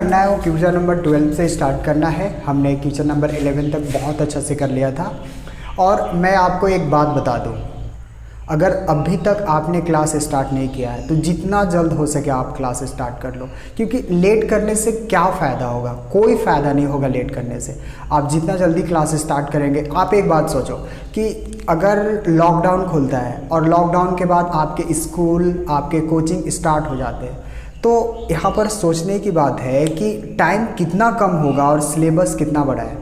करना है वो क्वेश्चन नंबर 12 से स्टार्ट करना है। हमने क्वेश्चन नंबर 11 तक बहुत अच्छा से कर लिया था। और मैं आपको एक बात बता दूं, अगर अभी तक आपने क्लास स्टार्ट नहीं किया है तो जितना जल्द हो सके आप क्लास स्टार्ट कर लो, क्योंकि लेट करने से क्या फ़ायदा होगा? कोई फ़ायदा नहीं होगा लेट करने से। आप जितना जल्दी क्लास स्टार्ट करेंगे, आप एक बात सोचो कि अगर लॉकडाउन खुलता है और लॉकडाउन के बाद आपके स्कूल, आपके कोचिंग स्टार्ट हो जाते हैं, तो यहाँ पर सोचने की बात है कि टाइम कितना कम होगा और सिलेबस कितना बड़ा है।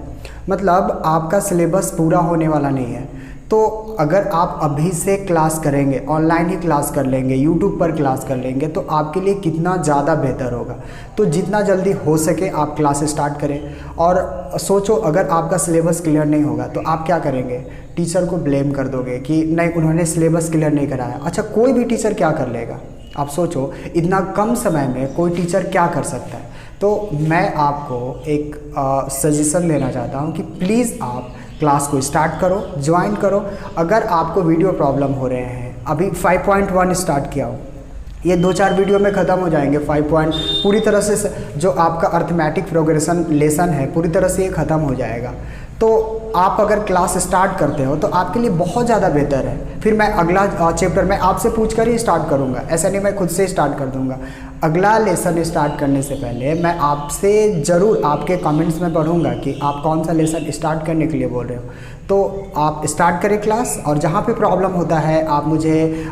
मतलब आपका सिलेबस पूरा होने वाला नहीं है। तो अगर आप अभी से क्लास करेंगे, ऑनलाइन ही क्लास कर लेंगे, यूट्यूब पर क्लास कर लेंगे, तो आपके लिए कितना ज़्यादा बेहतर होगा। तो जितना जल्दी हो सके आप क्लास स्टार्ट करें। और सोचो, अगर आपका सिलेबस क्लियर नहीं होगा तो आप क्या करेंगे? टीचर को ब्लेम कर दोगे कि नहीं, उन्होंने सिलेबस क्लियर नहीं कराया। अच्छा, कोई भी टीचर क्या कर लेगा? आप सोचो, इतना कम समय में कोई टीचर क्या कर सकता है। तो मैं आपको एक सजेशन देना चाहता हूँ कि प्लीज़ आप क्लास को स्टार्ट करो, ज्वाइन करो। अगर आपको वीडियो प्रॉब्लम हो रहे हैं, अभी 5.1 स्टार्ट किया हो, ये 2-4 वीडियो में ख़त्म हो जाएंगे। 5 पॉइंट पूरी तरह से जो आपका अर्थमेटिक प्रोग्रेशन लेसन है पूरी तरह से ये ख़त्म हो जाएगा। तो आप अगर क्लास स्टार्ट करते हो तो आपके लिए बहुत ज़्यादा बेहतर है। फिर मैं अगला चैप्टर मैं आपसे पूछ कर ही स्टार्ट करूँगा, ऐसा नहीं मैं खुद से स्टार्ट कर दूँगा। अगला लेसन स्टार्ट करने से पहले मैं आपसे ज़रूर आपके कमेंट्स में पढ़ूँगा कि आप कौन सा लेसन स्टार्ट करने के लिए बोल रहे हो। तो आप स्टार्ट करें क्लास, और जहाँ पे प्रॉब्लम होता है आप मुझे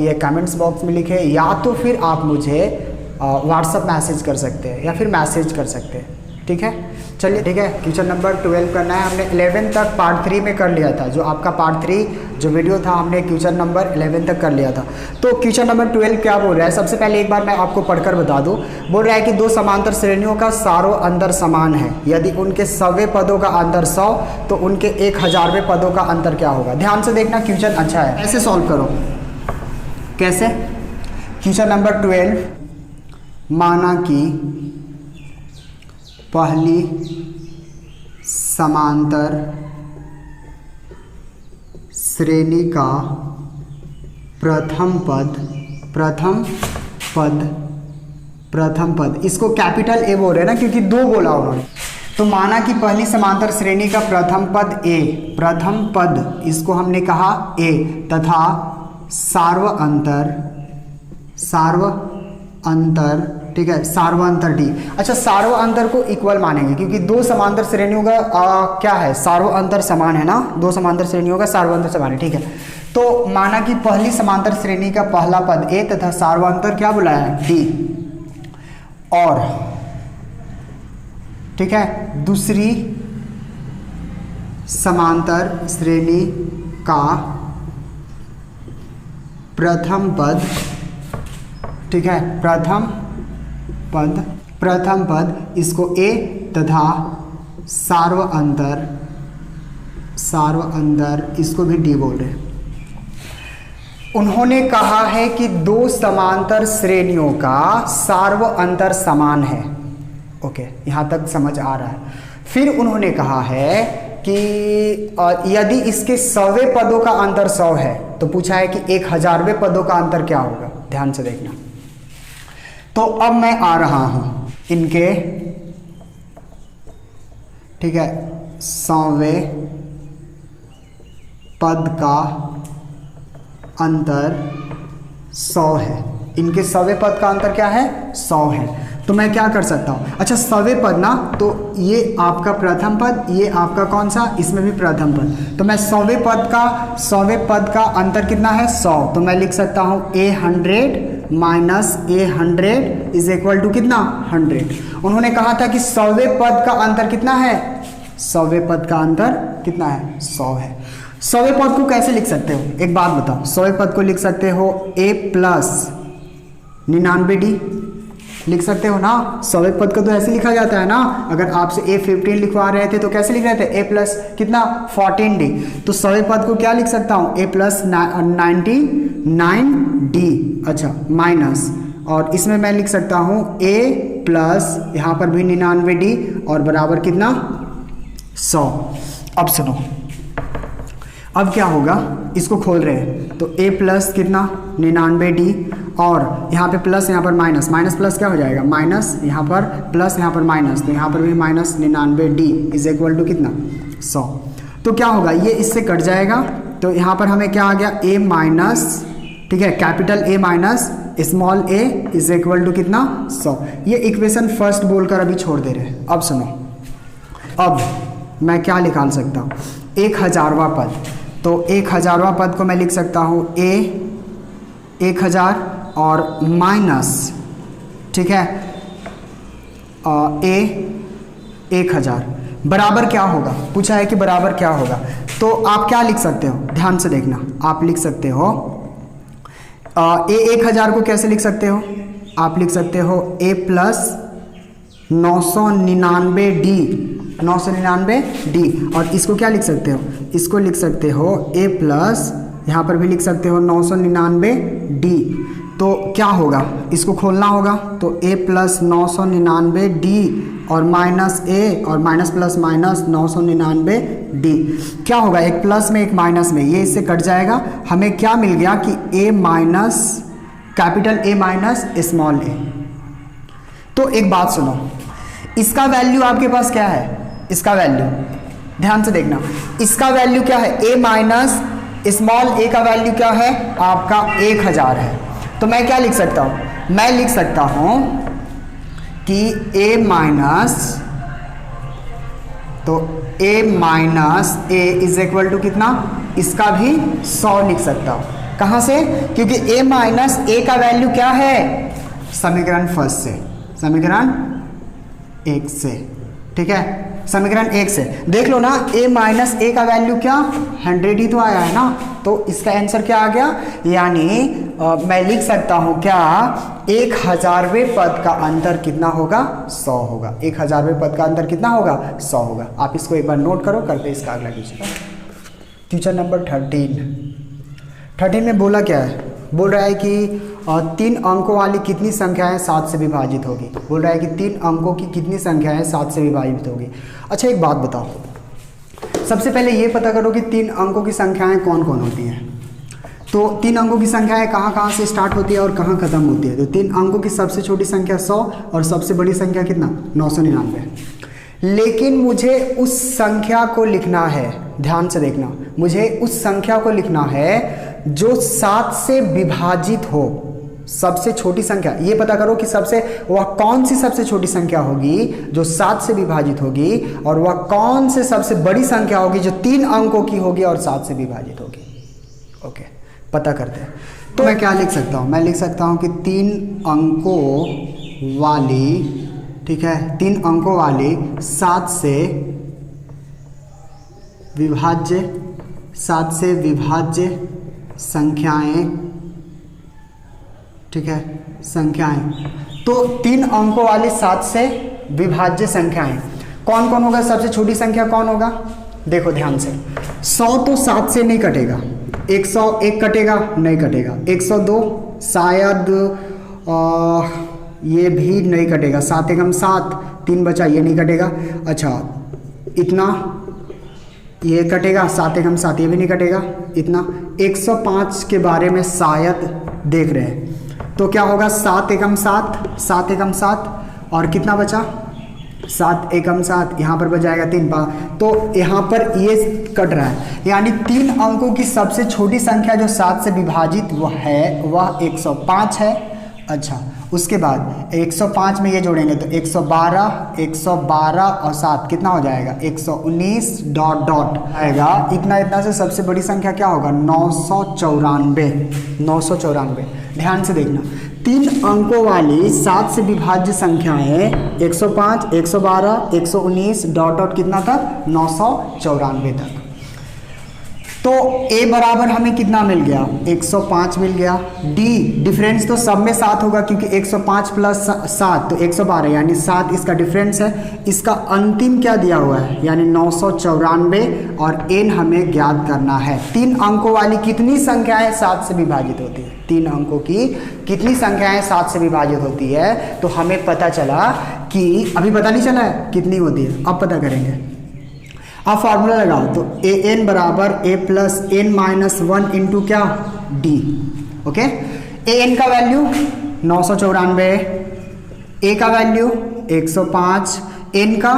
ये कमेंट्स बॉक्स में लिखें, या तो फिर आप मुझे व्हाट्सअप मैसेज कर सकते हैं या फिर मैसेज कर सकते हैं। ठीक है, चलिए ठीक है। क्वेश्चन नंबर 12 करना है। हमने 11 तक पार्ट 3 में कर लिया था। जो आपका पार्ट 3 जो वीडियो था, हमने क्वेश्चन नंबर 11 तक कर लिया था। तो क्वेश्चन नंबर 12 क्या बोल रहा है? सबसे पहले एक बार मैं आपको पढ़कर बता दूं। बोल रहा है कि दो समांतर श्रेणियों का सारों अंतर समान है। यदि उनके 100वें पदों का अंतर 100 तो उनके 1000वें पदों का अंतर क्या होगा? ध्यान से देखना, क्वेश्चन अच्छा है। ऐसे सॉल्व करो। कैसे? क्वेश्चन नंबर 12, माना कि पहली समांतर श्रेणी का प्रथम पद, इसको कैपिटल ए बोल रहे हैं ना, क्योंकि 2 बोला उन्होंने। तो माना कि पहली समांतर श्रेणी का प्रथम पद ए, प्रथम पद इसको हमने कहा ए, तथा सार्व अंतर, ठीक है, सार्व अंतर डी। अच्छा, सार्व अंतर को इक्वल मानेंगे क्योंकि 2 समांतर श्रेणियों का क्या है? सार्व अंतर समान है ना, 2 समांतर श्रेणियों का सार्व अंतर समान है। ठीक है, तो माना कि पहली समांतर श्रेणी का पहला पद ए तथा सार्व अंतर क्या बुलाया है? डी। और ठीक है, दूसरी समांतर श्रेणी का प्रथम पद, ठीक है, प्रथम पद इसको ए तथा सार्व अंतर इसको भी डी बोल रहे हैं। उन्होंने कहा है कि 2 समांतर श्रेणियों का सार्व अंतर समान है। ओके, यहाँ तक समझ आ रहा है। फिर उन्होंने कहा है कि यदि इसके 100वें पदों का अंतर 100 है तो पूछा है कि 1000वें पदों का अंतर क्या होगा? ध्यान से देखना। तो अब मैं आ रहा हूं इनके, ठीक है, 100वें पद का अंतर 100 है। इनके 100वें पद का अंतर क्या है? 100 है। तो मैं क्या कर सकता हूं? अच्छा, 100वें पद ना, तो ये आपका प्रथम पद, ये आपका कौन सा? इसमें भी प्रथम पद। तो मैं 100वें पद का अंतर कितना है? 100। तो मैं लिख सकता हूं A100 minus A100 is equal to कितना? 100। उन्होंने कहा था कि 100वें पद का अंतर कितना है? 100वें पद का अंतर कितना है? 100 है। 100वें पद को कैसे लिख सकते हो? एक बात बताओ। 100वें पद को लिख सकते हो A प्लस 99D, लिख सकते हो ना। 100वें पद को तो ऐसे लिखा जाता है ना। अगर आपसे A15 लिखवा रहे थे तो कैसे लिख रहे थे? A प्लस कितना? 14D। तो 100वें पद को क्या लिख सकता हूँ? A plus 99D। अच्छा, माइनस, और इसमें मैं लिख सकता हूँ A प्लस यहाँ पर भी 99D और बराबर कितना? 100। अब सुनो, अब क्या होगा, इसको खोल रहे हैं तो a प्लस कितना 99d, और यहाँ पे प्लस यहाँ पर माइनस, माइनस प्लस क्या हो जाएगा माइनस, यहाँ पर प्लस यहाँ पर माइनस, तो यहाँ पर भी minus 99d is equal to कितना 100। तो क्या होगा, ये इससे कट जाएगा, तो यहाँ पर हमें क्या आ गया a माइनस, ठीक है, capital A minus small a is equal to कितना 100। ये इक्वेशन फर्स्ट बोलकर अभी छोड़ दे रहे हैं। अब सुनो, अब मैं क्या निकाल सकता हूँ, 1000वां पद, तो 1000वां पद को मैं लिख सकता हूँ a 1000 और माइनस, ठीक है, a 1000 बराबर क्या होगा, पूछा है कि बराबर क्या होगा। तो आप क्या लिख सकते हो, ध्यान से देखना, आप लिख सकते हो a 1000 को कैसे लिख सकते हो, आप लिख सकते हो a प्लस 999d, और इसको क्या लिख सकते हो, इसको लिख सकते हो a प्लस, यहाँ पर भी लिख सकते हो 999d। तो क्या होगा, इसको खोलना होगा, तो a प्लस 999d और माइनस a और माइनस प्लस माइनस 999d, क्या होगा, एक प्लस में एक माइनस में, ये इससे कट जाएगा, हमें क्या मिल गया कि a minus capital A minus small a। तो एक बात सुनो, इसका वैल्यू आपके पास क्या है, इसका वैल्यू ध्यान से देखना, इसका वैल्यू क्या है, a माइनस स्मॉल a का वैल्यू क्या है आपका 1000 है। तो मैं क्या लिख सकता हूँ, मैं लिख सकता हूँ कि a माइनस, तो a minus a is equal to कितना, इसका भी 100 लिख सकता हूँ। कहाँ से, क्योंकि a माइनस a का वैल्यू क्या है, समीकरण फर्स्ट से, समीकरण 1 से, ठीक है, समीकरण 1 से देख लो ना, a माइनस a का वैल्यू क्या 100 ही तो आया है ना, तो इसका आंसर क्या आ गया, यानी मैं लिख सकता हूँ क्या, 1000वें पद का अंतर कितना होगा 100 होगा, 1000वें पद का अंतर कितना होगा 100 होगा। आप इसको एक बार नोट करो, करते इसका अगला क्वेश्चन नंबर 13 में बोला क्या है, बोल रहा है कि 3 अंकों वाली कितनी संख्याएं 7 से विभाजित होगी, बोल रहा है कि 3 अंकों की कितनी संख्याएं 7 से विभाजित होगी। अच्छा एक बात बताओ, सबसे पहले ये पता करो कि 3 अंकों की संख्याएं कौन कौन होती हैं। तो 3 अंकों की संख्याएं कहाँ कहाँ से स्टार्ट होती है और कहाँ ख़त्म होती है। तो 3 अंकों की सबसे छोटी संख्या 100 और सबसे बड़ी संख्या कितना 999। लेकिन मुझे उस संख्या को लिखना है, ध्यान से देखना, मुझे उस संख्या को लिखना है जो 7 से विभाजित हो, सबसे छोटी संख्या। ये पता करो कि सबसे वह कौन सी सबसे छोटी संख्या होगी जो 7 से विभाजित होगी, और वह कौन से सबसे बड़ी संख्या होगी जो 3 अंकों की होगी और 7 से विभाजित होगी। ओके, पता करते हैं। तो मैं क्या लिख सकता हूँ, मैं लिख सकता हूँ कि 3 अंकों वाली, ठीक है, 3 अंकों वाली 7 से विभाज्य संख्याएं, ठीक है, संख्याएं। तो 3 अंकों वाली 7 से विभाज्य संख्याएं कौन कौन होगा, सबसे छोटी संख्या कौन होगा, देखो ध्यान से, 100 तो 7 से नहीं कटेगा, 101 कटेगा, नहीं कटेगा, 102 शायद ये भी नहीं कटेगा, 7 एकम 7, 3 बचा, ये नहीं कटेगा। अच्छा इतना ये कटेगा, 7 एकम 7, ये भी नहीं कटेगा, इतना 105 के बारे में शायद देख रहे हैं। तो क्या होगा, 7 एकम 7, 7 एकम 7, और कितना बचा 7 एकम 7, यहाँ पर बच जाएगा 3 तो यहाँ पर ये कट रहा है, यानी 3 अंकों की सबसे छोटी संख्या जो 7 से विभाजित वह 105 है। अच्छा उसके बाद 105 में ये जोड़ेंगे तो 112 और 7 कितना हो जाएगा 119 डॉट डॉट आएगा, इतना से सबसे बड़ी संख्या क्या होगा 994। ध्यान से देखना, 3 अंकों वाली 7 से विभाज्य संख्याएं 105, 112, 119 डॉट डॉट कितना तक 994 तक। तो a बराबर हमें कितना मिल गया 105 मिल गया। d डिफरेंस तो सब में 7 होगा क्योंकि 105 प्लस 7 तो 112 यानी 7 इसका डिफरेंस है। इसका अंतिम क्या दिया हुआ है यानी 994 और n हमें ज्ञात करना है। 3 अंकों वाली कितनी संख्याएं 7 से विभाजित होती है, 3 अंकों की कितनी संख्याएं 7 से विभाजित होती है। तो हमें पता चला कि अभी पता नहीं चला है कितनी होती है, अब पता करेंगे। आप फार्मूला लगाओ तो ए एन बराबर ए प्लस एन माइनस 1 इंटू क्या डी। ओके, ए एन का वैल्यू 994, ए का वैल्यू 105, एन का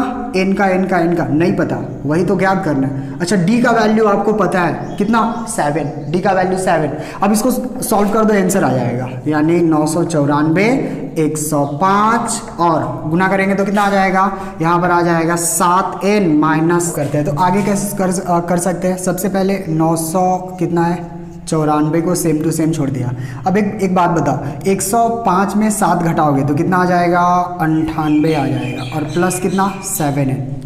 नहीं पता, वही तो ज्ञात करना है। अच्छा, डी का वैल्यू आपको पता है कितना, 7, डी का वैल्यू 7। अब इसको सॉल्व कर दो, आंसर आ जाएगा, यानी 994, 105 और गुना करेंगे तो कितना आ जाएगा, यहाँ पर आ जाएगा 7n माइनस करते हैं। तो आगे कैसे कर सकते हैं, सबसे पहले 900 कितना है 94 को सेम टू सेम छोड़ दिया। अब एक बात बताओ, 105 में 7 घटाओगे तो कितना आ जाएगा, 98 आ जाएगा, और प्लस कितना 7 है।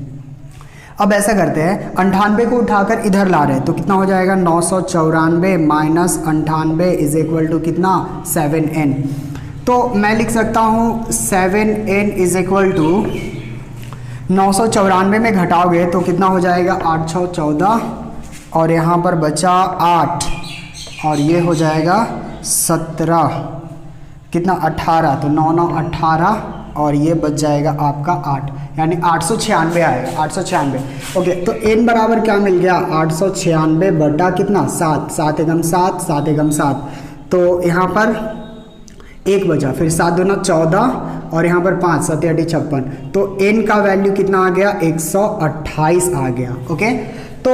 अब ऐसा करते हैं, 98 को उठाकर इधर ला रहे हैं तो कितना हो जाएगा, 994 माइनस 98 इज इक्वल टू कितना 7n। तो मैं लिख सकता हूँ 7n इज इक्वल टू 994 में घटाओगे तो कितना हो जाएगा, 8 6 14 और यहाँ पर बचा 8 और ये हो जाएगा 17, कितना 18, तो 9 9 18 और ये बच जाएगा आपका 8, यानी 896 आएगा, 896। ओके, तो n बराबर क्या मिल गया, 896 बटा कितना 7, 7 एकम 7, 7 एकम 7, तो यहाँ पर 1 बचा, फिर 7 दूना 14 और यहाँ पर 5, 7 8 56, तो n का वैल्यू कितना आ गया, 128 आ गया। ओके, तो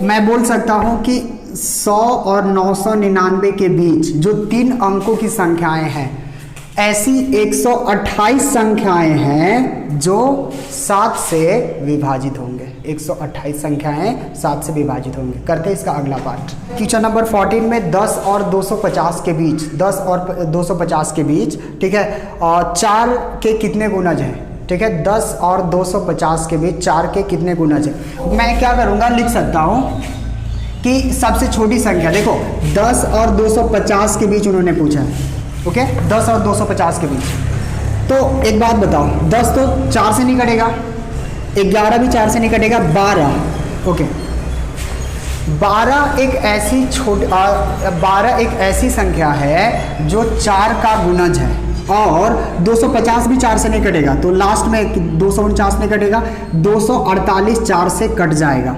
मैं बोल सकता हूँ कि 100 और 999 के बीच जो 3 अंकों की संख्याएं हैं, ऐसी 128 संख्याएं हैं जो 7 से विभाजित होंगे। 128 संख्याएं 7 से विभाजित होंगे। करते हैं इसका अगला पार्ट। क्वेश्चन नंबर 14 में 10 और 250 के बीच, 10 और 250 के बीच, ठीक है, और 4 के कितने गुणज हैं, ठीक है, 10 और 250 के बीच 4 के कितने गुणज हैं। मैं क्या करूँगा, लिख सकता हूँ कि सबसे छोटी संख्या, देखो 10 और 250 के बीच उन्होंने पूछा है। ओके, 10 और 250 के बीच, तो एक बात बताओ, 10 तो 4 से नहीं कटेगा, 11 भी 4 से नहीं कटेगा, 12। ओके, 12 एक ऐसी संख्या है जो 4 का गुणज है, और 250 भी 4 से नहीं कटेगा, तो लास्ट में 249 नहीं कटेगा, 248 4 से कट जाएगा।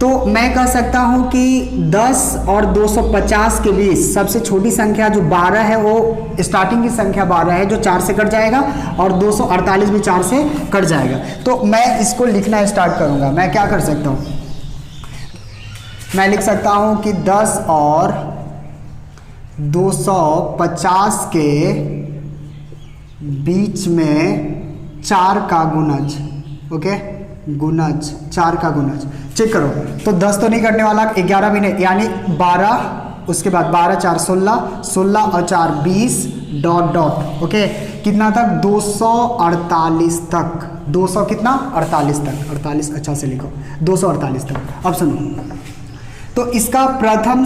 तो मैं कह सकता हूं कि 10 और 250 के बीच सबसे छोटी संख्या जो 12 है, वो स्टार्टिंग की संख्या 12 है जो 4 से कट जाएगा, और 248 भी 4 से कट जाएगा। तो मैं इसको लिखना स्टार्ट करूंगा। मैं क्या कर सकता हूं, मैं लिख सकता हूं कि 10 और 250 के बीच में 4 का गुणज, ओके, गुणज 4 का गुणज चेक करो, तो 10 तो नहीं कटने वाला, 11 भी नहीं, यानी 12, उसके बाद 12 4 16, 16 और 4 20 डॉट डॉट, ओके, कितना तक, 248 तक, 200 कितना 48 तक, 48 अच्छा से लिखो, 248 तक। अब सुनो, तो इसका प्रथम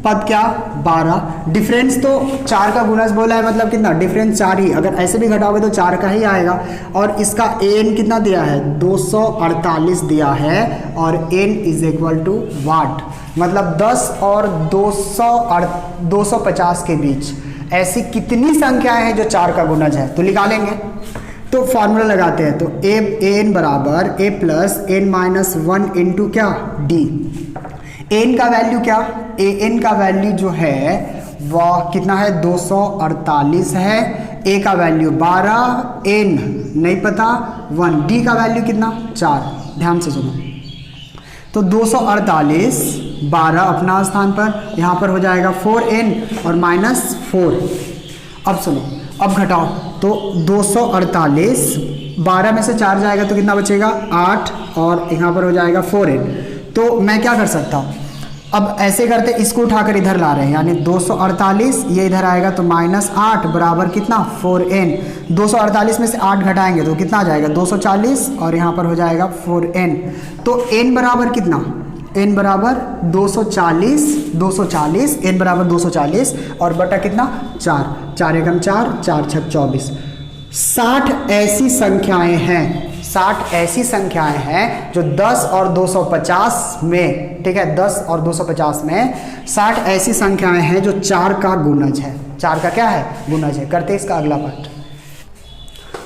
पद क्या, 12, डिफरेंस तो 4 का गुणज बोला है, मतलब कितना, डिफरेंस 4 ही, अगर ऐसे भी घटाओगे तो 4 का ही आएगा। और इसका n कितना दिया है, 248 दिया है, और n इज इक्वल टू वाट, मतलब 10 और 250 के बीच ऐसी कितनी संख्याएं हैं जो 4 का गुणज है, तो निकालेंगे। तो फॉर्मूला लगाते हैं, तो an बराबर a plus n minus 1 into क्या d। n का वैल्यू क्या, an का वैल्यू जो है वह कितना है, 248 है, a का वैल्यू 12, n नहीं पता 1, d का वैल्यू कितना 4, ध्यान से सुनो। तो 248 12 अपना स्थान पर, यहाँ पर हो जाएगा 4n और माइनस 4। अब सुनो, अब घटाओ, तो 248 12 में से 4 जाएगा तो कितना बचेगा 8, और यहाँ पर हो जाएगा 4n। तो मैं क्या कर सकता हूँ, अब ऐसे करते, इसको उठाकर इधर ला रहे हैं, यानी 248 ये इधर आएगा तो माइनस 8 बराबर कितना 4n। 248 में से 8 घटाएंगे तो कितना आ जाएगा 240, और यहाँ पर हो जाएगा 4n। तो n बराबर कितना, n बराबर 240, n बराबर 240 और बटा कितना 4, 4 एकम 4, 4 छक 24। 60 ऐसी संख्याएं हैं, 60 ऐसी संख्याएं हैं जो 10 और 250 में, ठीक है, 10 और 250 में 60 ऐसी संख्याएं हैं जो 4 का गुणज है, 4 का क्या है, गुणज है। करते हैं इसका अगला पार्ट।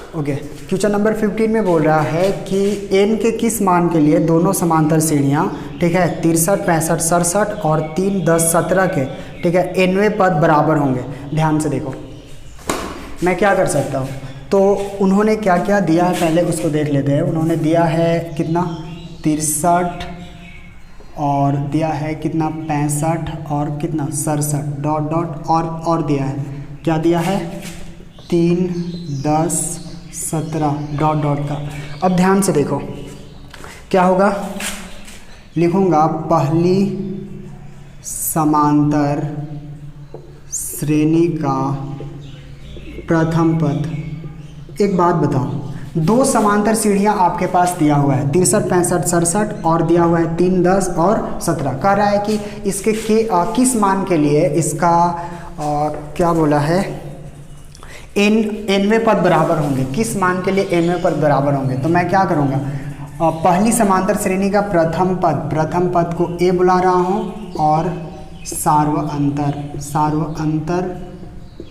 ओके, क्वेश्चन नंबर 15 में बोल रहा है कि n के किस मान के लिए दोनों समांतर श्रेणियाँ, ठीक है, 63, 65, 67 और 3, 10, 17 के, ठीक है, nवें पद बराबर होंगे। ध्यान से देखो, मैं क्या कर सकता हूँ, तो उन्होंने क्या क्या दिया है पहले उसको देख लेते हैं। उन्होंने दिया है कितना 63 और दिया है कितना 65 और कितना 67 डॉट डॉट और दिया है, क्या दिया है 3, 10, 17 डॉट डॉट का। अब ध्यान से देखो क्या होगा, लिखूंगा पहली समांतर श्रेणी का प्रथम पद। एक बात बताओ, दो समांतर सीढ़ियाँ आपके पास दिया हुआ है 63, 65, 67 और दिया हुआ है 3, 10 और 17। कह रहा है कि इसके किस मान के लिए इसका क्या बोला है nवें पद बराबर होंगे, किस मान के लिए nवें पद बराबर होंगे। तो मैं क्या करूँगा, पहली समांतर श्रेणी का प्रथम पद को a बुला रहा हूँ और सार्व अंतर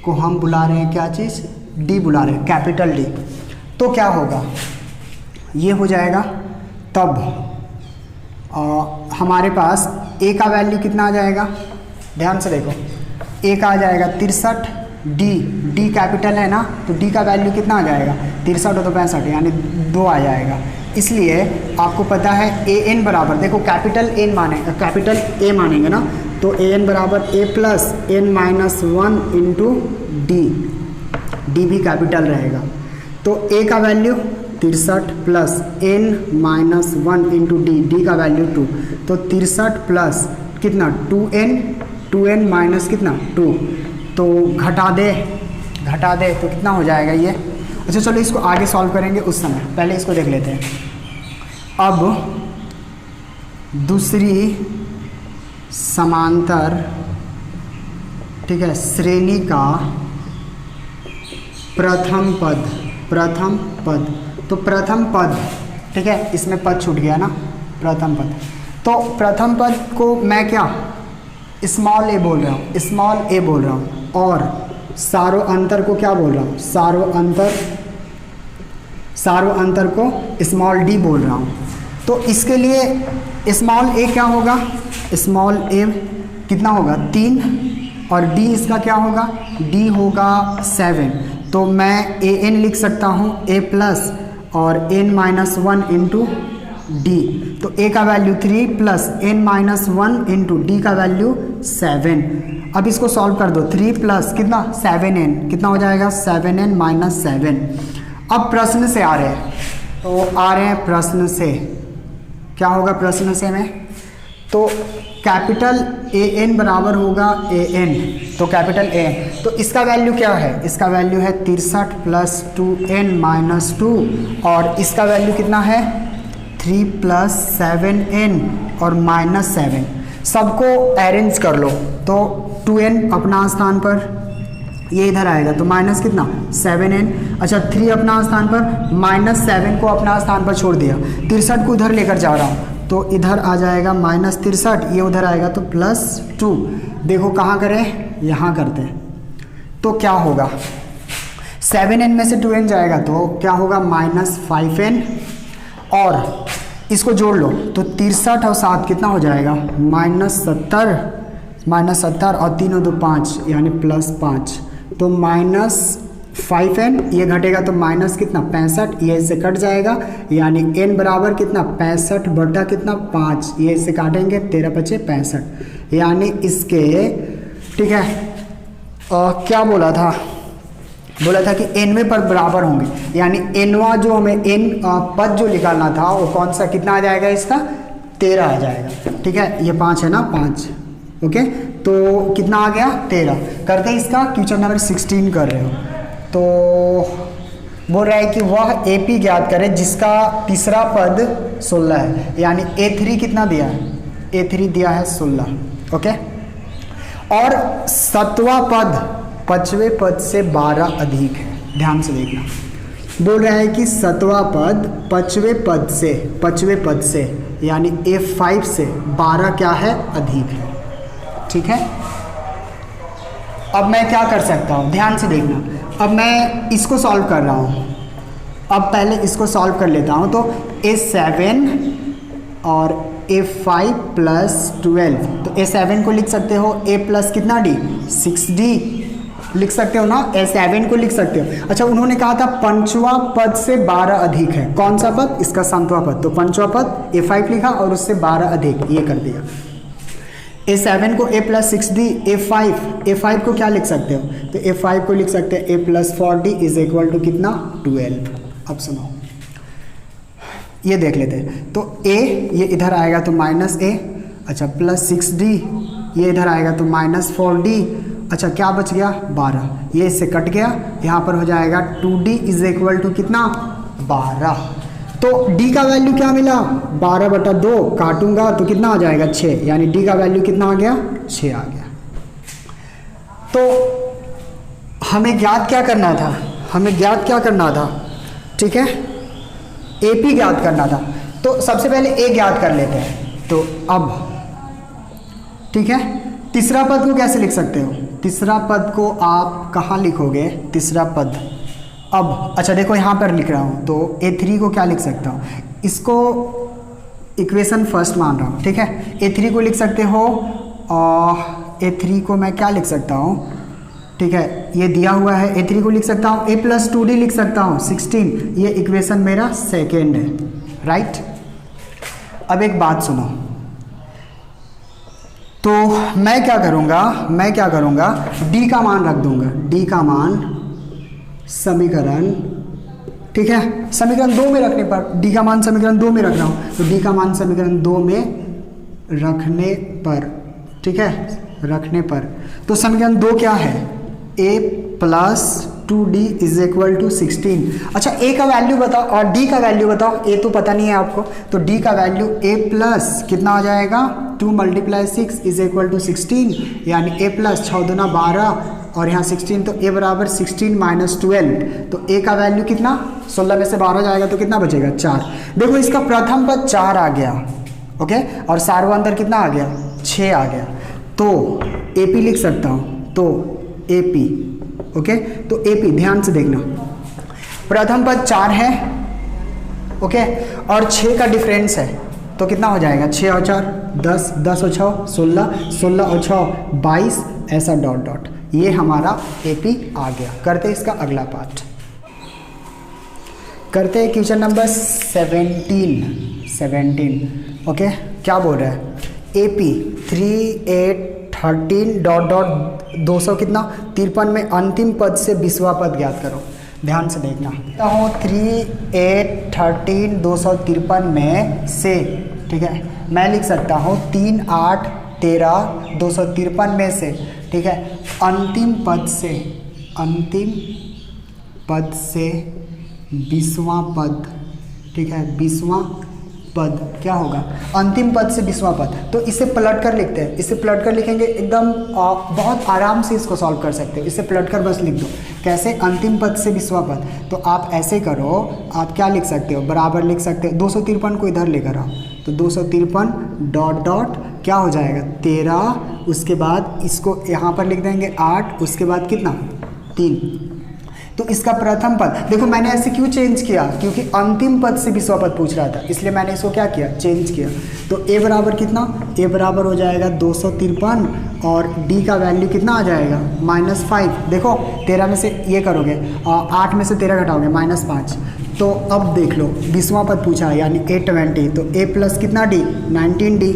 को हम बुला रहे हैं क्या चीज़, d बुला रहे हैं, कैपिटल D। तो क्या होगा, ये हो जाएगा। तब हमारे पास a का वैल्यू कितना आ जाएगा, ध्यान से देखो, a का आ जाएगा 63, d कैपिटल है ना, तो d का वैल्यू कितना आ जाएगा 63 और तो 65 यानी 2 आ जाएगा। इसलिए आपको पता है an बराबर, देखो कैपिटल a मानेंगे ना, तो an बराबर a plus n minus 1 into d भी कैपिटल रहेगा। तो a का value 63 plus n minus 1 into d का वैल्यू 2, तो 63 प्लस कितना 2n माइनस कितना 2, तो घटा दे तो कितना हो जाएगा ये। अच्छा चलो इसको आगे सॉल्व करेंगे उस समय, पहले इसको देख लेते हैं। अब दूसरी समांतर, ठीक है, श्रेणी का प्रथम पद, तो प्रथम पद, ठीक है, इसमें पद छूट गया ना, प्रथम पद। तो प्रथम पद को मैं क्या स्मॉल ए बोल रहा हूँ और सारो अंतर को क्या बोल रहा हूँ, सारो अंतर को स्मॉल d बोल रहा हूँ। तो इसके लिए स्मॉल a क्या होगा, स्मॉल a कितना होगा 3 और d इसका क्या होगा, d होगा 7। तो मैं an लिख सकता हूँ a प्लस और n माइनस 1 इंटू d, तो a का value 3 plus n minus 1 into d का वैल्यू 7। अब इसको सॉल्व कर दो, 3 प्लस कितना 7n, कितना हो जाएगा 7n माइनस 7। अब प्रश्न से आ रहे हैं, तो आ रहे हैं प्रश्न से, क्या होगा प्रश्न से में, तो कैपिटल an बराबर होगा an, तो कैपिटल an, तो इसका वैल्यू क्या है, इसका वैल्यू है 63 प्लस 2n माइनस 2 और इसका वैल्यू कितना है 3 प्लस 7n और माइनस 7। सबको अरेंज कर लो, तो 2n अपना स्थान पर, ये इधर आएगा तो माइनस कितना 7n। अच्छा 3 अपना स्थान पर, माइनस 7 को अपना स्थान पर छोड़ दिया, 63 को उधर लेकर जा रहा हूँ, तो इधर आ जाएगा माइनस 63, ये उधर आएगा तो प्लस 2। देखो कहाँ करें, यहाँ करते हैं, तो क्या होगा 7n में से 2n जाएगा तो क्या होगा माइनस 5n, और इसको जोड़ लो तो 63 और 7 कितना हो जाएगा माइनस 70 और 3 और 2 5 यानी प्लस 5, तो माइनस 5n, ये घटेगा तो माइनस कितना 65, ये इससे कट जाएगा यानी n बराबर कितना 65 बटा कितना 5, ये इससे काटेंगे 13 बचे 65, यानी इसके, ठीक है, क्या बोला था कि nवें पद बराबर होंगे, यानी nवा जो हमें n पद जो निकालना था वो कौन सा कितना आ जाएगा, इसका 13 आ जाएगा। ठीक है, ये 5 है ना, 5, ओके, तो कितना आ गया 13। करते हैं इसका क्वेश्चन नंबर 16 कर रहे हो, तो बोल रहा है कि वह AP ज्ञात करे जिसका तीसरा पद 16 है, यानी A3 कितना दिया है, A3 दिया है 16, ओके, और 7वां पद 5वें पद से 12 अधिक है। ध्यान से देखना, बोल रहा है कि 7वां पद 5वें पद से यानी A5 से 12 क्या है, अधिक है। ठीक है, अब मैं क्या कर सकता हूँ, ध्यान से देखना, अब मैं इसको सॉल्व कर रहा हूँ, अब पहले इसको सॉल्व कर लेता हूँ। तो A7 और A5 प्लस 12, तो A7 को लिख सकते हो A प्लस कितना D 6D लिख सकते हो ना, A7 को लिख सकते हो। अच्छा, उन्होंने कहा था पंचवा पद से 12 अधिक है, कौन सा पद, इसका सातवां पद, तो पंचवा पद A5 लिखा और उससे 12 अधिक, ये कर दिया। A7 को A प्लस 6D, A5 को क्या लिख सकते हो, तो A5 को लिख सकते हैं A plus 4D is equal to कितना 12। अब सुनो, ये देख लेते हैं। तो A ये इधर आएगा तो माइनस A, अच्छा प्लस 6D ये इधर आएगा तो माइनस 4D, अच्छा क्या बच गया 12, ये इससे कट गया, यहाँ पर हो जाएगा 2D इज इक्वल टू कितना 12। तो D का वैल्यू क्या मिला 12/2, काटूंगा तो कितना आ जाएगा 6, यानी D का वैल्यू कितना आ गया 6 आ गया। तो हमें ज्ञात क्या करना था, हमें ज्ञात क्या करना था, ठीक है, AP ज्ञात करना था। तो सबसे पहले A ज्ञात कर लेते हैं। तो अब ठीक है, तीसरा पद को कैसे लिख सकते हो, तीसरा पद को आप कहाँ लिखोगे, तीसरा पद अब अच्छा देखो यहाँ पर लिख रहा हूँ, तो A3 को क्या लिख सकता हूँ, इसको इक्वेशन फर्स्ट मान रहा हूँ, ठीक है। A3 को लिख सकते हो, A3 को मैं क्या लिख सकता हूँ, ठीक है, ये दिया हुआ है, A3 को लिख सकता हूँ A प्लस 2D लिख सकता हूँ 16, ये इक्वेशन मेरा सेकेंड है, राइट। अब एक बात सुनो, तो मैं क्या करूँगा D का मान रख दूंगा, D का मान समीकरण, ठीक है, समीकरण 2 में रखने पर, D का मान समीकरण 2 में रख रहा हूँ, तो D का मान समीकरण 2 में रखने पर, ठीक है, रखने पर, तो समीकरण 2 क्या है, A plus 2D is equal to 16। अच्छा A का वैल्यू बताओ और D का वैल्यू बताओ, A तो पता नहीं है आपको, तो D का वैल्यू A प्लस कितना आ जाएगा 2 × 6 इज इक्वल टू 16, यानी A प्लस 6 दूना 12 और यहाँ 16, तो A बराबर 16 माइनस 12, तो A का वैल्यू कितना 16 में से 12 जाएगा तो कितना बचेगा 4। देखो इसका प्रथम पद 4 आ गया, ओके, और सार्वंतर कितना आ गया 6 आ गया, तो AP लिख सकता हूँ, तो AP, ओके, तो AP ध्यान से देखना, प्रथम पद 4 है, ओके, और 6 का डिफरेंस है, तो कितना हो जाएगा 6 और 4 10, 10 और 6 16, 16 और 6 22, ऐसा डॉट डॉट, ये हमारा AP आ गया। करते इसका अगला पार्ट, करते हैं क्वेश्चन नंबर 17। ओके, क्या बोल रहा है, AP 3 8 13 डॉट डॉट 200 कितना 53 में अंतिम पद से 20वां पद ज्ञात करो। ध्यान से देखना, हूँ 3 8 13 253 में से, ठीक है, मैं लिख सकता हूँ 3 8 13 253 में से, ठीक है, अंतिम पद से 20वां पद, ठीक है, 20वां पद क्या होगा, अंतिम पद से 20वां पद, तो इसे पलट कर लिखते हैं, इसे पलट कर लिखेंगे एकदम बहुत आराम से इसको सॉल्व कर सकते हो, इसे पलट कर बस लिख दो, कैसे, अंतिम पद से 20वां पद, तो आप ऐसे करो, आप क्या लिख सकते हो, बराबर लिख सकते हो 253 को इधर लेकर आओ, तो 253 डॉट डॉट क्या हो जाएगा 13, उसके बाद इसको यहाँ पर लिख देंगे 8, उसके बाद कितना 3, तो इसका प्रथम पद, देखो मैंने ऐसे क्यों चेंज किया, क्योंकि अंतिम पद से 20वां पद पूछ रहा था, इसलिए मैंने इसको क्या किया, चेंज किया। तो A बराबर कितना, A बराबर हो जाएगा 253 और D का वैल्यू कितना आ जाएगा -5। देखो 13 में से ये करोगे, 8 में से 13 घटाओगे -5, तो अब देख लो 20वां पद पूछा है यानी 820, तो A प्लस कितना D 19D,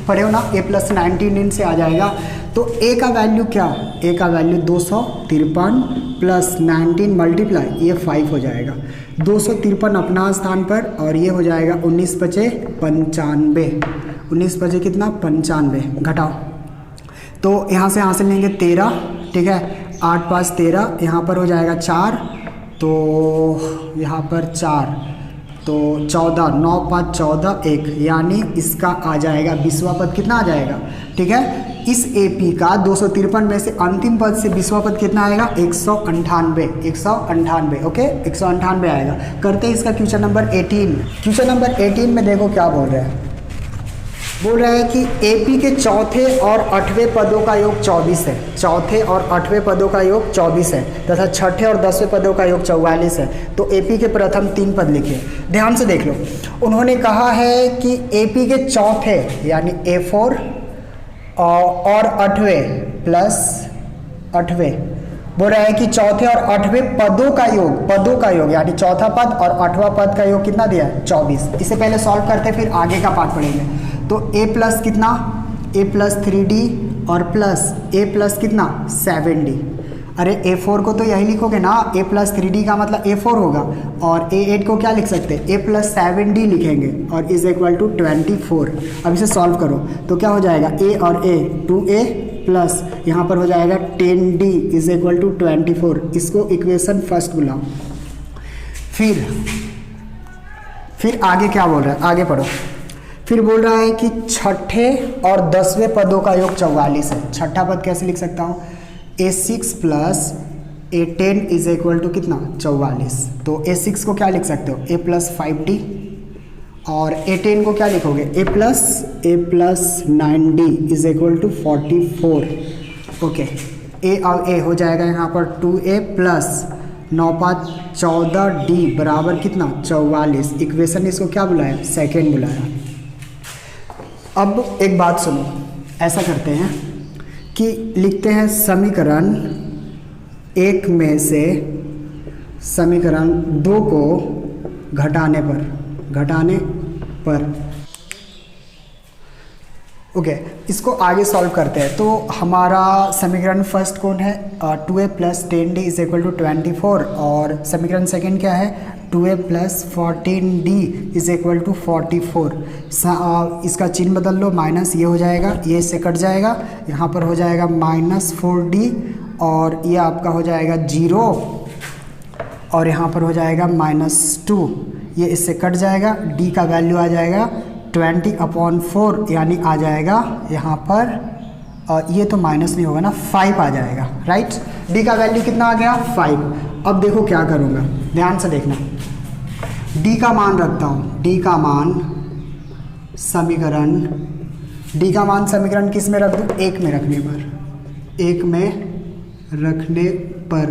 पढ़े हो ना, A प्लस 19D से आ जाएगा। तो A का वैल्यू क्या, A का वैल्यू 253 प्लस 19 मल्टीप्लाई, ये 5 हो जाएगा, 253 अपना स्थान पर, और ये हो जाएगा 19 बचे 95, 19 बचे कितना 95, घटाओ, तो यहाँ से हासिल लेंगे 13, ठीक है, 8 5 13, यहाँ पर हो जाएगा 4, तो यहाँ पर 4, तो 14, 9 5 14 1, यानी इसका आ जाएगा 20वां पद कितना आ जाएगा, ठीक है। इस AP का 253 में से अंतिम पद से 20वां पद कितना आएगा 198, ओके, 198 आएगा। करते हैं इसका क्वेश्चन नंबर 18। क्वेश्चन नंबर 18 में देखो क्या बोल रहे हैं, बोल रहा है कि एपी के चौथे और 8वें पदों का योग 24 है, चौथे और 8वें पदों का योग 24 है तथा छठे और 10वें पदों का योग 44 है। तो एपी के प्रथम 3 पद लिखिए। ध्यान से देख लो, उन्होंने कहा है कि एपी के चौथे यानी A4 और 8वें प्लस 8वें, बोल रहा है कि चौथे और 8वें पदों का योग यानी चौथा पद और 8वां पद का योग कितना दिया है 24। इसे पहले सॉल्व करते फिर आगे का पार्ट पढ़ेंगे। तो a प्लस कितना, a प्लस 3d और प्लस a प्लस कितना 7d। अरे A4 को तो यही लिखोगे ना, a प्लस 3d का मतलब A4 होगा, और A8 को क्या लिख सकते हैं, a प्लस 7d लिखेंगे और इज इक्वल टू 24। अब इसे सॉल्व करो तो क्या हो जाएगा, a और a 2a प्लस यहाँ पर हो जाएगा 10d इज इक्वल टू 24। इसको इक्वेशन फर्स्ट बुलाओ। फिर आगे क्या बोल रहा है, आगे पढ़ो। फिर बोल रहा है कि छठे और 10वें पदों का योग 44 है। छठा पद कैसे लिख सकता हूँ, A6 plus A10 is equal to कितना 44। तो A6 को क्या लिख सकते हो, a प्लस 5d, और A10 को क्या लिखोगे, a plus 9d is equal to 44। Okay, a और a हो जाएगा यहाँ पर 2a प्लस 9 5 14d बराबर कितना 44। इक्वेशन इसको क्या बुलाया, सेकेंड बुलाया। अब एक बात सुनो, ऐसा करते हैं कि लिखते हैं समीकरण 1 में से समीकरण 2 को घटाने पर ओके, इसको आगे सॉल्व करते हैं। तो हमारा समीकरण फर्स्ट कौन है, 2a plus 10d is equal to 24, और समीकरण सेकेंड क्या है, 2a plus 14d is equal to 44। इसका चिन्ह बदल लो, माइनस ये हो जाएगा, ये इससे कट जाएगा, यहाँ पर हो जाएगा माइनस 4d और ये आपका हो जाएगा 0, और यहाँ पर हो जाएगा -2, ये इससे कट जाएगा, d का वैल्यू आ जाएगा 20/4 यानी आ जाएगा यहाँ पर, और ये तो माइनस नहीं होगा ना, 5 आ जाएगा, राइट। d का वैल्यू कितना आ गया 5। अब देखो क्या करूँगा, ध्यान से देखना, d का मान रखता हूँ, d का मान समीकरण किस में रख दूँ, 1 में रखने पर,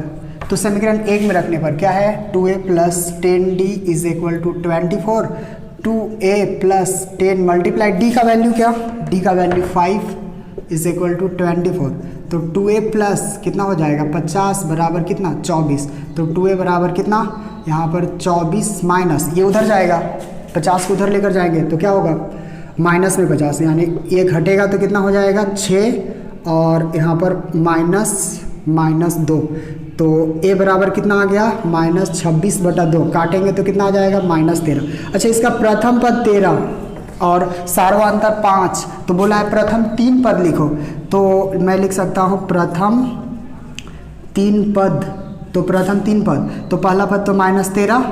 तो समीकरण 1 में रखने पर क्या है, 2a plus 10d is equal to 24, 2a plus 10 multiply d का वैल्यू क्या, d का वैल्यू 5 इज इक्वल टू 24। तो 2a प्लस कितना हो जाएगा 50 बराबर कितना 24। तो 2a बराबर कितना, यहाँ पर 24 माइनस ये उधर जाएगा, 50 को उधर लेकर जाएंगे तो क्या होगा माइनस में 50, यानी ये घटेगा तो कितना हो जाएगा 6, और यहाँ पर -2, तो a बराबर कितना आ गया -26/2, काटेंगे तो कितना आ जाएगा -13। अच्छा, इसका प्रथम पद 13 और सार्वधातुक 5, तो बोला है प्रथम 3 पद लिखो, तो मैं लिख सकता हूँ प्रथम 3 पद। तो प्रथम 3 पद, तो पहला पद तो -13,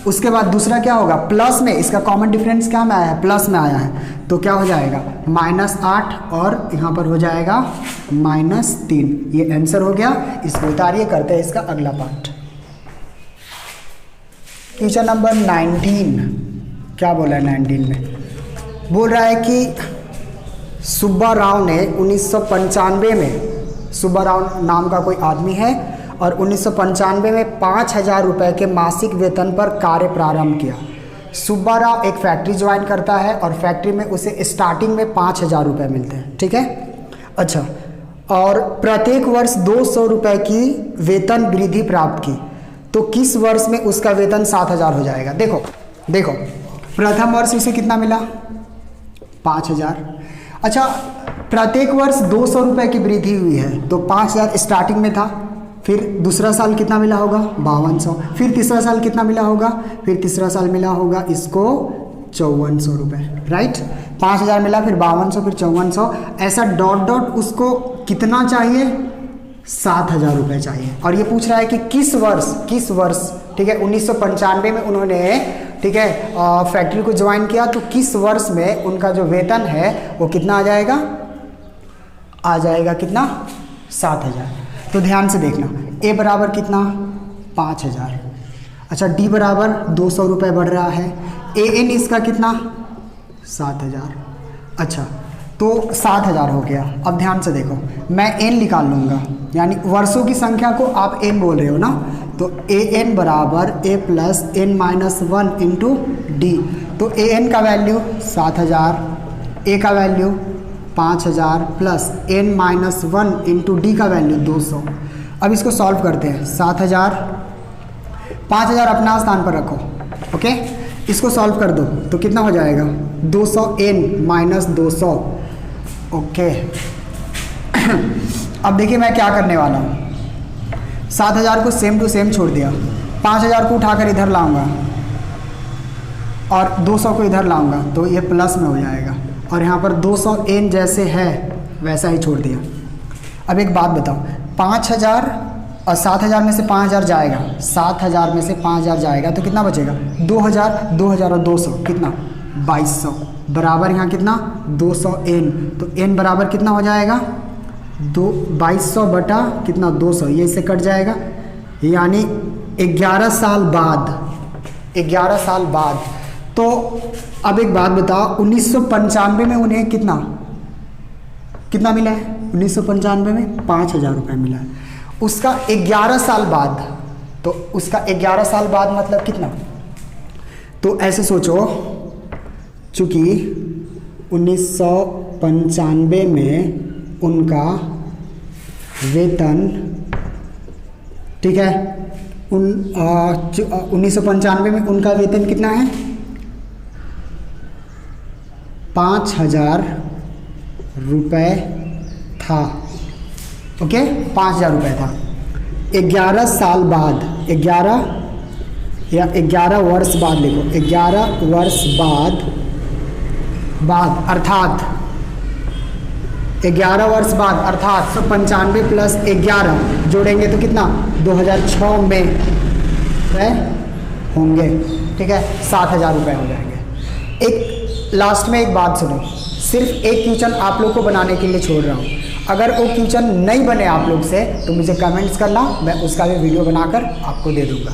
उसके बाद दूसरा क्या होगा, प्लस में, इसका कॉमन डिफरेंस क्या में आया है, प्लस में आया है, तो क्या हो जाएगा -8 और यहाँ पर हो जाएगा -3। ये आंसर हो गया। इसको उतारिए, करते हैं इसका अगला पार्ट। क्वेश्चन नंबर 19 क्या बोला है, 19 में बोल रहा है कि सुब्बा राव ने 1995 में, सुब्बा राव नाम का कोई आदमी है, और 1995 में 5,000 रुपये के मासिक वेतन पर कार्य प्रारंभ किया। सुब्बा राव एक फैक्ट्री ज्वाइन करता है और फैक्ट्री में उसे स्टार्टिंग में 5,000 रुपये मिलते हैं, ठीक है। अच्छा, और प्रत्येक वर्ष 200 रुपये की वेतन वृद्धि प्राप्त की, तो किस वर्ष में उसका वेतन 7,000 हो जाएगा। देखो प्रथम वर्ष उसे कितना मिला 5,000। अच्छा, प्रत्येक वर्ष 200 रुपये की वृद्धि हुई है, तो 5,000 स्टार्टिंग में था, फिर दूसरा साल कितना मिला होगा 5200, फिर तीसरा साल कितना मिला होगा, फिर तीसरा साल मिला होगा इसको 5400 रुपये, राइट। 5,000 मिला, फिर 5200, फिर 5400, ऐसा डॉट डॉट उसको कितना चाहिए 7,000 रुपये चाहिए। और ये पूछ रहा है कि किस वर्ष, ठीक है, 1995 में उन्होंने, ठीक है, फैक्ट्री को ज्वाइन किया, तो किस वर्ष में उनका जो वेतन है वो कितना आ जाएगा कितना 7,000। तो ध्यान से देखना, a बराबर कितना 5,000। अच्छा, d बराबर 200 रुपये बढ़ रहा है, an इसका कितना 7,000, अच्छा, तो 7,000 हो गया। अब ध्यान से देखो, मैं n निकाल लूँगा, यानी वर्षों की संख्या को आप n बोल रहे हो ना, तो ए एन बराबर a plus n minus 1 into D. तो ए एन का वैल्यू 7,000, ए का value 5,000 plus n minus 1 into D का वैल्यू 200। अब इसको सॉल्व करते हैं। 7,000, 5,000 अपना स्थान पर रखो, ओके। इसको सॉल्व कर दो तो कितना हो जाएगा, 200n माइनस 200, ओके। अब देखिए मैं क्या करने वाला हूँ, 7,000 को सेम टू सेम छोड़ दिया, 5,000 को उठाकर इधर लाऊंगा और 200 को इधर लाऊंगा, तो ये प्लस में हो जाएगा, और यहाँ पर 200n जैसे है वैसा ही छोड़ दिया। अब एक बात बताओ, 5,000 और 7,000 में से 5,000 जाएगा, 7,000 में से 5,000 जाएगा तो कितना बचेगा, 2,000, 2,000 और 200 कितना, 2,200 बराबर यहाँ कितना, 200n। तो n बराबर कितना हो जाएगा, 2,200 बटा कितना, 200, ये इससे कट जाएगा, यानी 11 साल बाद, 11 साल बाद। तो अब एक बात बताओ, 1995 में उन्हें कितना मिला है, 1995 में 5,000 रुपये मिला है। उसका 11 साल बाद, तो उसका 11 साल बाद मतलब कितना, तो ऐसे सोचो, चूँकि 1995 में उनका वेतन, ठीक है, 1995 में उनका वेतन कितना है, 5,000 रुपये था, ओके, 5,000 रुपये था। 11 साल बाद, 11 वर्ष बाद लिखो, 11 वर्ष बाद अर्थात 11 वर्ष बाद अर्थात 195 प्लस 11 जोड़ेंगे तो कितना, 2006 में होंगे, ठीक है, 7,000 रुपये हो जाएंगे। एक लास्ट में एक बात सुनो, सिर्फ एक क्वेश्चन आप लोग को बनाने के लिए छोड़ रहा हूँ, अगर वो क्वेश्चन नहीं बने आप लोग से तो मुझे कमेंट्स करना, मैं उसका भी वीडियो बनाकर आपको दे दूँगा।